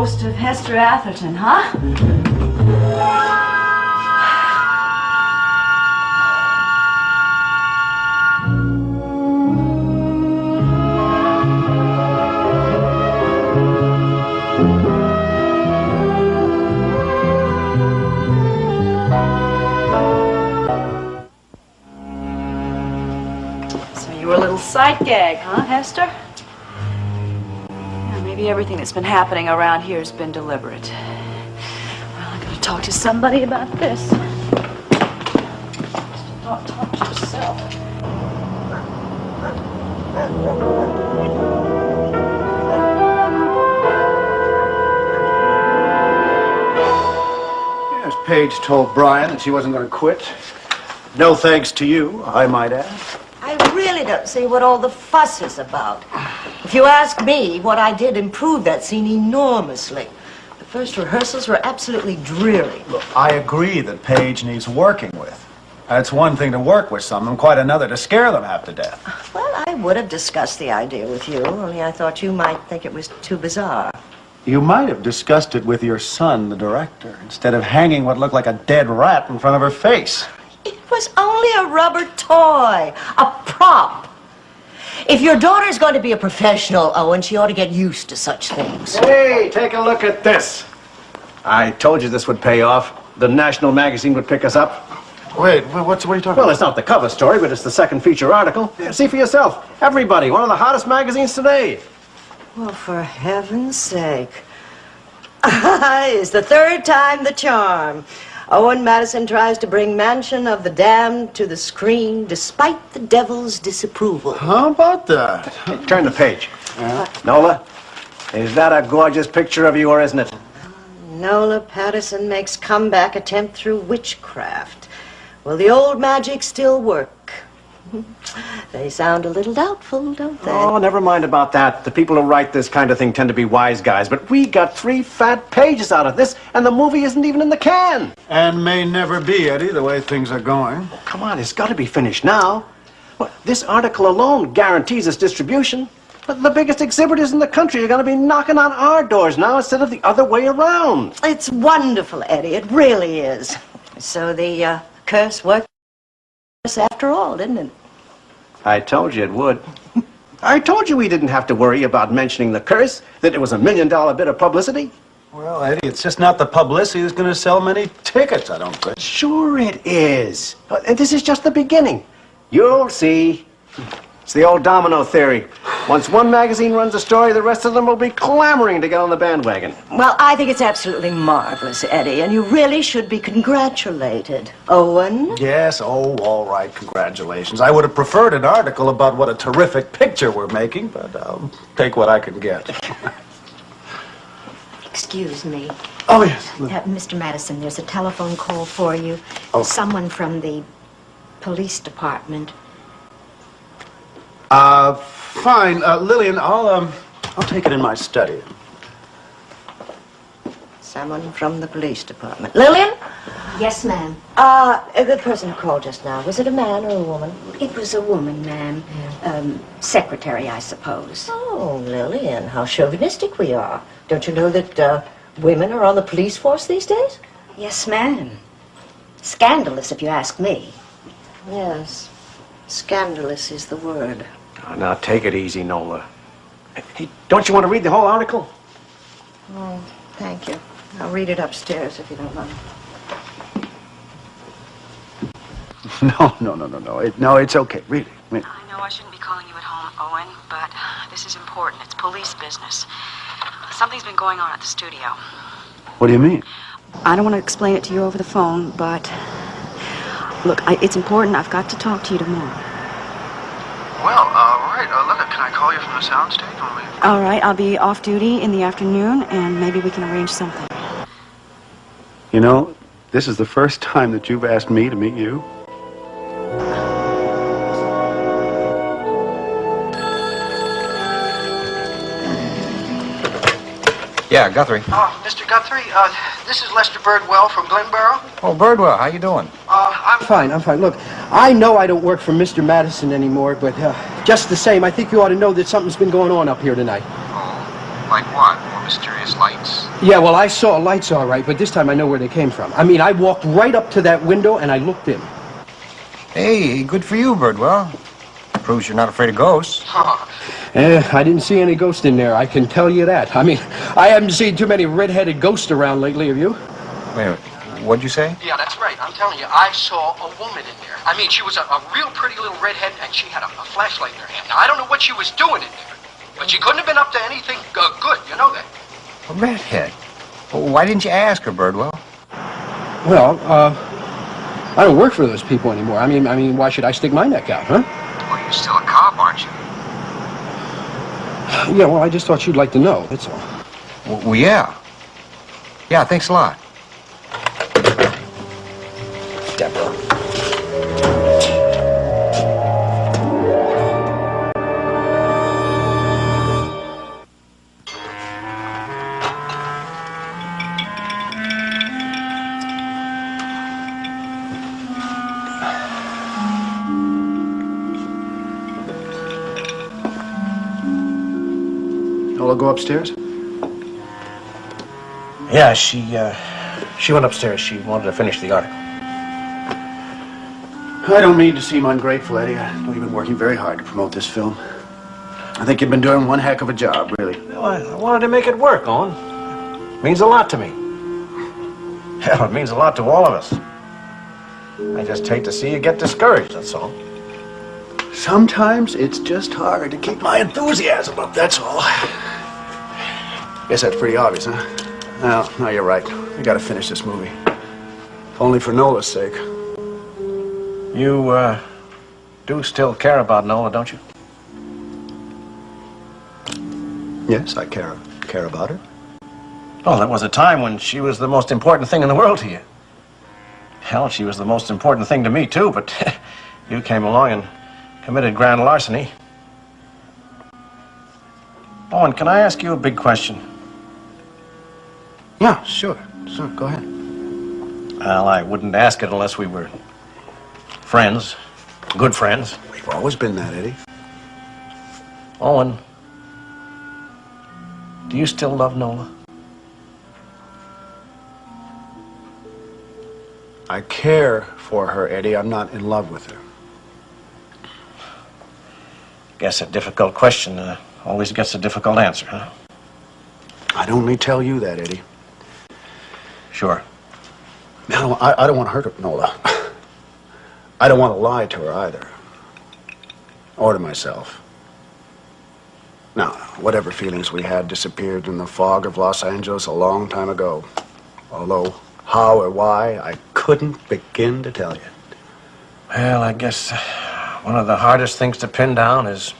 ghost of Hester Atherton, huh? So you were a little sight gag, huh, Hester? Maybe everything that's been happening around here has been deliberate. Well, I'm going to talk to somebody about this. Talk to yourself. Yes, Paige told Brian that she wasn't going to quit. No thanks to you, I might add. I really don't see what all the fuss is about. If you ask me, what I did improved that scene enormously. The first rehearsals were absolutely dreary. Look, I agree that Paige needs working with. It's one thing to work with someone, quite another to scare them half to death. Well, I would have discussed the idea with you, only I thought you might think it was too bizarre. You might have discussed it with your son, the director, instead of hanging what looked like a dead rat in front of her face. It was only a rubber toy, a prop. If your daughter's going to be a professional, Owen, she ought to get used to such things. Hey, take a look at this. I told you this would pay off. The national magazine would pick us up. Wait, what are you talking Well, about? it's not the cover story, but it's the second feature article. See for yourself. Everybody, one of the hottest magazines today. Well, for heaven's sake. It's the third time the charm. Owen Madison tries to bring Mansion of the Damned to the screen despite the devil's disapproval. How about that? Turn the page. Nola, is that a gorgeous picture of you, or isn't it? Nola Patterson makes comeback attempt through witchcraft. Will the old magic still work? They sound a little doubtful, don't they? Oh, never mind about that. The people who write this kind of thing tend to be wise guys. But we got 3 fat pages out of this, and the movie isn't even in the can. And may never be, Eddie, the way things are going. Oh, come on, it's got to be finished now. Well, this article alone guarantees its distribution. But the biggest exhibitors in the country are going to be knocking on our doors now instead of the other way around. It's wonderful, Eddie. It really is. So the curse worked after all, didn't it? I told you it would. I told you we didn't have to worry about mentioning the curse, that it was $1 million bit of publicity. Well, Eddie, it's just not the publicity that's going to sell many tickets, I don't think. Sure it is. And this is just the beginning. You'll see. It's the old domino theory. Once one magazine runs a story, the rest of them will be clamoring to get on the bandwagon. Well, I think it's absolutely marvelous, Eddie, and you really should be congratulated. Owen? Yes, oh, all right, congratulations. I would have preferred an article about what a terrific picture we're making, but I'll take what I can get. Excuse me. Oh, yes. Mr. Madison, there's a telephone call for you. Oh. Someone from the police department. Fine. Lillian, I'll take it in my study. Someone from the police department. Lillian? Yes, ma'am. The person who called just now, was it a man or a woman? It was a woman, ma'am. Secretary, I suppose. Oh, Lillian, how chauvinistic we are. Don't you know that women are on the police force these days? Yes, ma'am. Scandalous, if you ask me. Yes. Scandalous is the word. Oh, now, take it easy, Nola. Hey, don't you want to read the whole article? Oh, thank you. I'll read it upstairs if you don't mind. No, it's okay, really. I know I shouldn't be calling you at home, Owen, but this is important. It's police business. Something's been going on at the studio. What do you mean? I don't want to explain it to you over the phone, but look, it's important. I've got to talk to you tomorrow. Well, right. Look, can I call you from the soundstage when we... All right, I'll be off duty in the afternoon, and maybe we can arrange something. You know, this is the first time that you've asked me to meet you. Yeah, Guthrie. Mr. Guthrie, this is Lester Birdwell from Glenboro. Oh, Birdwell, how you doing? I'm fine. Look, I know I don't work for Mr. Madison anymore, but just the same, I think you ought to know that something's been going on up here tonight. Oh, like what? mysterious lights? Yeah, well, I saw lights all right, but this time I know where they came from. I mean, I walked right up to that window and I looked in. Hey, good for you, Birdwell. Proves you're not afraid of ghosts. Huh. I didn't see any ghost in there, I can tell you that. I mean, I haven't seen too many red-headed ghosts around lately, have you? Wait a minute. What'd you say? Yeah, that's right. I'm telling you, I saw a woman in there. I mean, she was a real pretty little redhead, and she had a flashlight in her hand. Now, I don't know what she was doing in there, but she couldn't have been up to anything good, you know that. A redhead. Well, why didn't you ask her, Birdwell? Well, I don't work for those people anymore. I mean, why should I stick my neck out, huh? Well, you're still a cop, aren't you? Yeah, well, I just thought you'd like to know, that's all. Well, yeah. Yeah, thanks a lot. Deborah. Nola go upstairs? Yeah, she went upstairs. She wanted to finish the article. I don't mean to seem ungrateful, Eddie. I know you've been working very hard to promote this film. I think you've been doing one heck of a job, really. Well, I wanted to make it work, Owen. It means a lot to me. Hell, it means a lot to all of us. I just hate to see you get discouraged, that's all. Sometimes it's just hard to keep my enthusiasm up, that's all. Guess that's pretty obvious, huh? Well, no, you're right. We gotta finish this movie. If only for Nola's sake. You, do still care about Nola, don't you? Yes, I care about her. Well, there was a time when she was the most important thing in the world to you. Hell, she was the most important thing to me, too, but you came along and committed grand larceny. Owen, can I ask you a big question? Yeah, sure, go ahead. Well, I wouldn't ask it unless we were friends, good friends. We've always been that, Eddie. Owen, do you still love Nola? I care for her, Eddie. I'm not in love with her. Guess a difficult question always gets a difficult answer, huh? I'd only tell you that, Eddie. Sure. No, I don't want to hurt Nola. I don't want to lie to her either. Or to myself. Now, whatever feelings we had disappeared in the fog of Los Angeles a long time ago. Although how or why, I couldn't begin to tell you. Well, I guess one of the hardest things to pin down is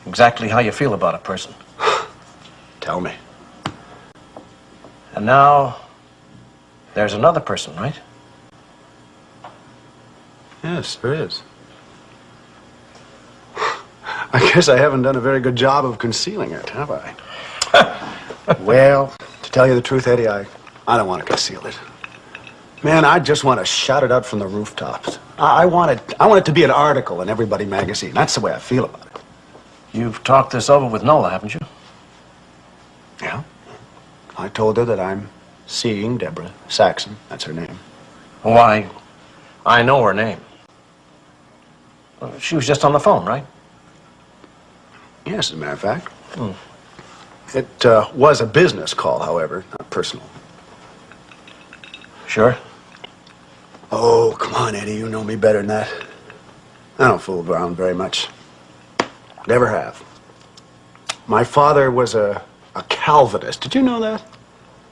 exactly how you feel about a person. Tell me. And now, there's another person, right? Yes, there is. I guess I haven't done a very good job of concealing it, have I? Well, to tell you the truth, Eddie, I don't want to conceal it. Man, I just want to shout it out from the rooftops. I want it to be an article in Everybody magazine. That's the way I feel about it. You've talked this over with Nola, haven't you? Yeah. I told her that I'm seeing Deborah Saxon. That's her name. Why, I know her name. She was just on the phone, right? Yes, as a matter of fact. It was a business call, however, not personal. Sure. Oh, come on, Eddie. You know me better than that. I don't fool around very much. Never have. My father was a Calvinist. Did you know that?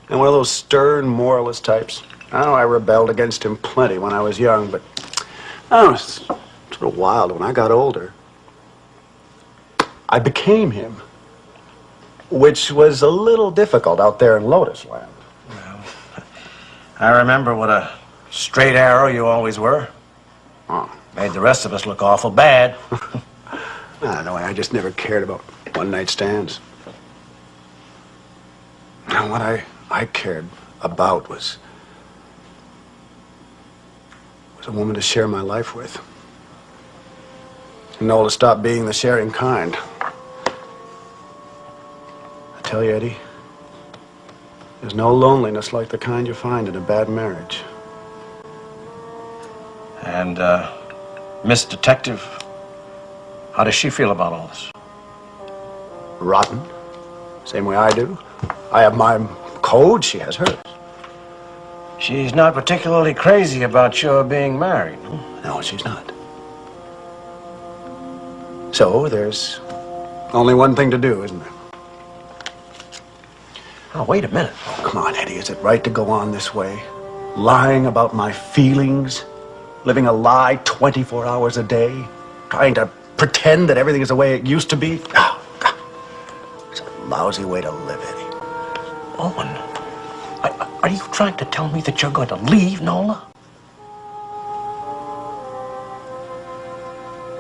And one of those stern moralist types. I know I rebelled against him plenty when I was young, but I don't know, it's sort of wild. When I got older, I became him, which was a little difficult out there in Lotus Land. Well, I remember what a straight arrow you always were. Oh. Made the rest of us look awful bad. I don't know, I just never cared about one-night stands. And what I cared about was a woman to share my life with. And Nola stopped being the sharing kind. I tell you, Eddie, There's no loneliness like the kind you find in a bad marriage. And, Miss Detective, how does she feel about all this? Rotten. Same way I do. I have my code, she has hers. She's not particularly crazy about your being married. No, she's not. So there's only one thing to do, isn't there? Oh, wait a minute. Oh, come on, Eddie. Is it right to go on this way? Lying about my feelings? Living a lie 24 hours a day? Trying to pretend that everything is the way it used to be? Oh, God. It's a lousy way to live, Eddie. Owen, are you trying to tell me that you're going to leave Nola?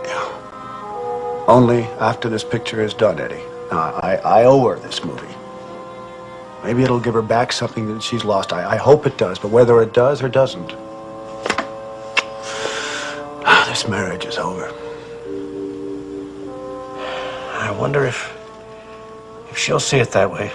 Yeah. Only after this picture is done, Eddie. Now, I owe her this movie. Maybe it'll give her back something that she's lost. I hope it does, but whether it does or doesn't, this marriage is over. I wonder if she'll see it that way.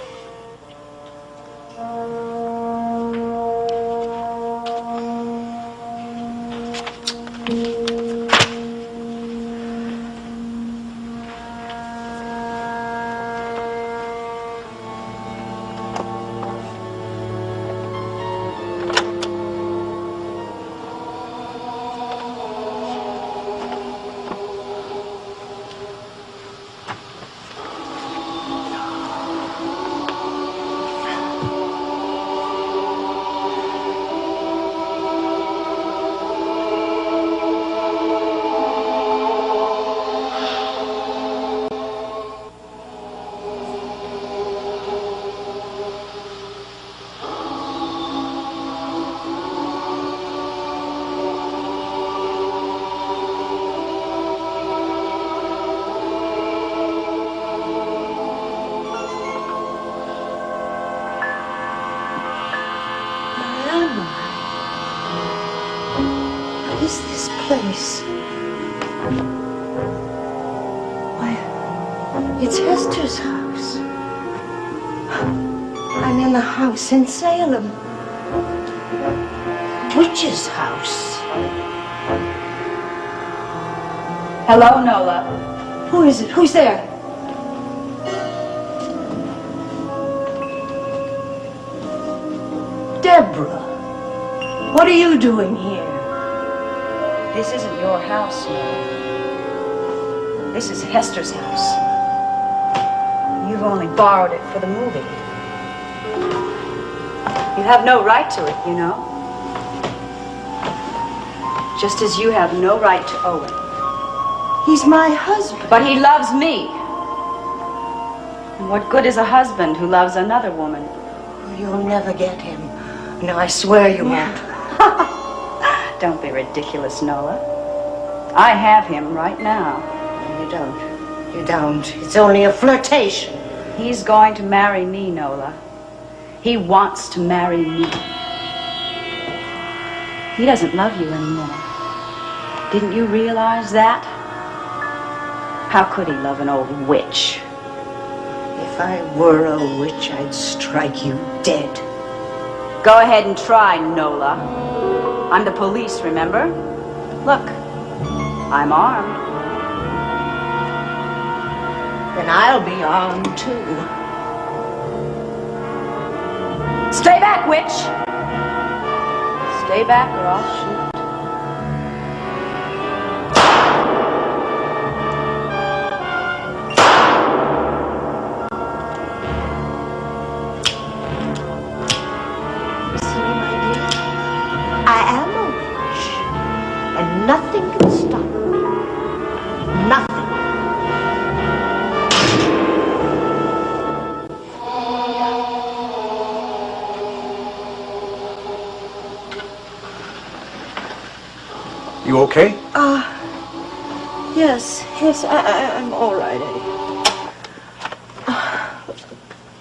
Place. Why, it's Hester's house. I'm in the house in Salem. Witch's house. Hello, Nola. Who is it? Who's there? Deborah, what are you doing here? This isn't your house, Nola. This is Hester's house. You've only borrowed it for the movie. You have no right to it, you know. Just as you have no right to Owen. He's my husband. But he loves me. And what good is a husband who loves another woman? You'll never get him. No, I swear you won't. Don't be ridiculous, Nola. I have him right now. You don't. You don't. It's only a flirtation. He's going to marry me, Nola. He wants to marry me. He doesn't love you anymore. Didn't you realize that? How could he love an old witch? If I were a witch, I'd strike you dead. Go ahead and try, Nola. I'm the police, remember? Look, I'm armed. Then I'll be armed too. Stay back, witch! Stay back or I'll shoot. Nothing can stop me. Nothing. You okay? Yes, I'm all right, Eddie.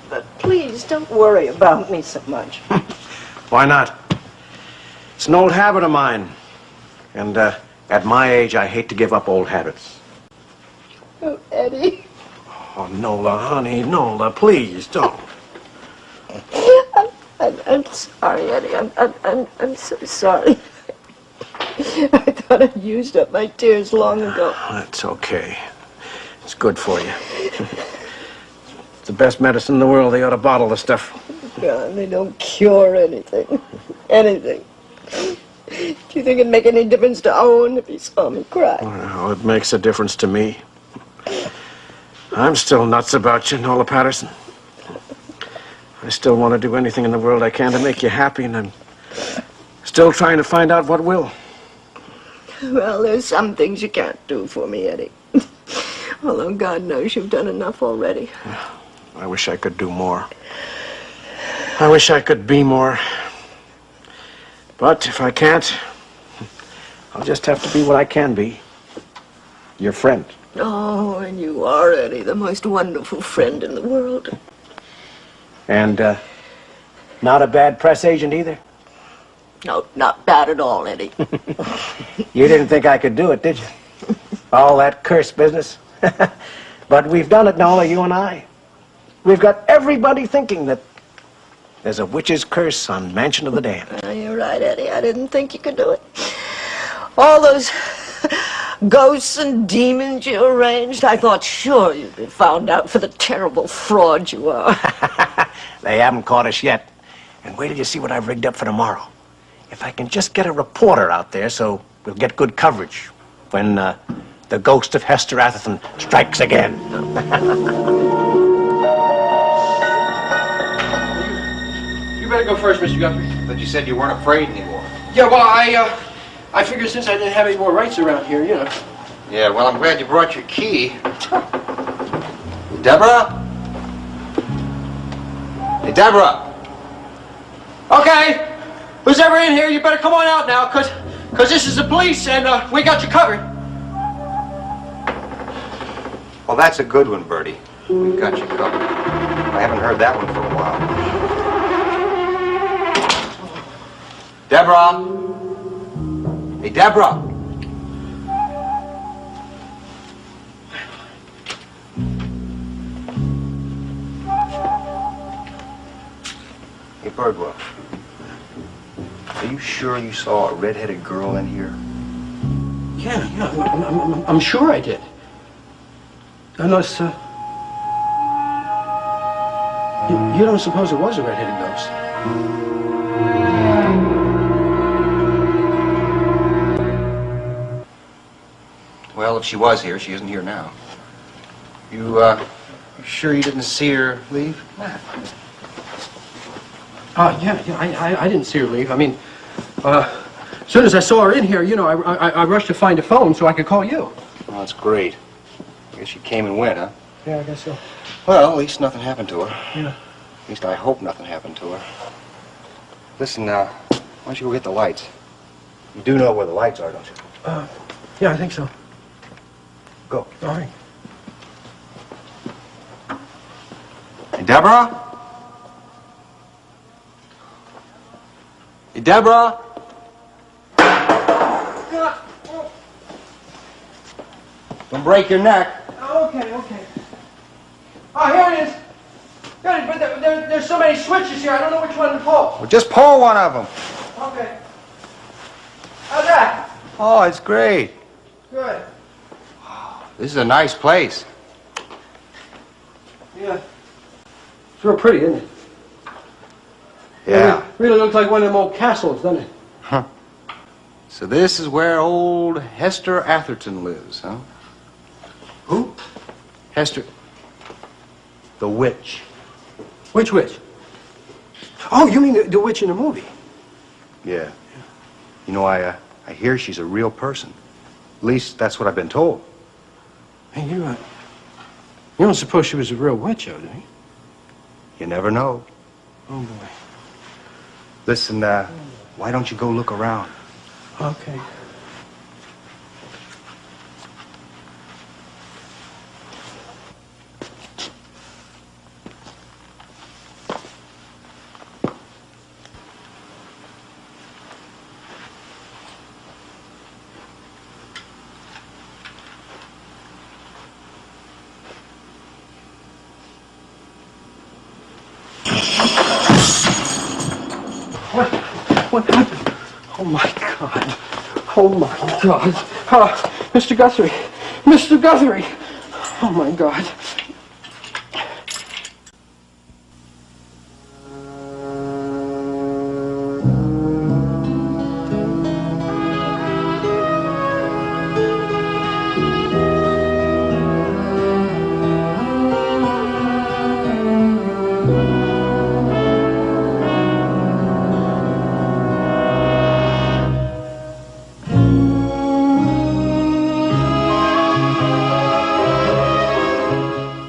But please don't worry about me so much. Why not? It's an old habit of mine. And at my age, I hate to give up old habits. Oh, Eddie. Oh, Nola, honey, Nola, please don't. I'm sorry, Eddie. I'm so sorry. I thought I'd used up my tears long ago. That's okay. It's good for you. It's the best medicine in the world. They ought to bottle the stuff. God, they don't cure anything. Anything. Do you think it'd make any difference to Owen if he saw me cry? Well, it makes a difference to me. I'm still nuts about you, Nola Patterson. I still want to do anything in the world I can to make you happy, and I'm still trying to find out what will. Well, there's some things you can't do for me, Eddie. Although God knows you've done enough already. I wish I could do more. I wish I could be more. But if I can't, I'll just have to be what I can be. Your friend. Oh, and you are, Eddie, the most wonderful friend in the world. And, not a bad press agent either? No, not bad at all, Eddie. You didn't think I could do it, did you? All that curse business? But we've done it, Nola, you and I. We've got everybody thinking that there's a witch's curse on Mansion of the Damned. You're right, Eddie. I didn't think you could do it. All those ghosts and demons you arranged, I thought sure you'd be found out for the terrible fraud you are. They haven't caught us yet. And wait till you see what I've rigged up for tomorrow. If I can just get a reporter out there so we'll get good coverage when the ghost of Hester Atherton strikes again. You better go first, Mr. Guthrie. But you said you weren't afraid anymore. Yeah, well, I figured since I didn't have any more rights around here, you know. Yeah, well, I'm glad you brought your key. Deborah? Hey, Deborah! Okay, who's ever in here, you better come on out now, cause this is the police, and we got you covered. Well, that's a good one, Bertie. We've got you covered. I haven't heard that one for a while. Deborah! Hey, Deborah! Hey, Birdwell. Are you sure you saw a red-headed girl in here? Yeah, I'm sure I did. Unless, you don't suppose it was a red-headed ghost? Well, if she was here, she isn't here now. You sure you didn't see her leave? Yeah, I didn't see her leave. I mean, as soon as I saw her in here, you know, I rushed to find a phone so I could call you. Well, that's great. I guess she came and went, huh? Yeah, I guess so. Well, at least nothing happened to her. Yeah. At least I hope nothing happened to her. Listen, why don't you go get the lights? You do know where the lights are, don't you? Yeah, I think so. Go. All right. Hey, Deborah? Hey, Deborah? Don't break your neck. Okay. Oh, here it is. Here it is, but there's so many switches here, I don't know which one to pull. Well, just pull one of them. Okay. How's that? Oh, it's great. Good. This is a nice place. Yeah. It's real pretty, isn't it? Yeah. It really looks like one of them old castles, doesn't it? Huh. So this is where old Hester Atherton lives, huh? Who? Hester. The witch. Which witch? Oh, you mean the witch in the movie? Yeah. You know, I hear she's a real person. At least that's what I've been told. Hey, you don't suppose she was a real witch, though, do you? You never know. Oh, boy. Listen, why don't you go look around? Okay. What happened? Oh, my God. Oh, my God. Mr. Guthrie. Mr. Guthrie. Oh, my God.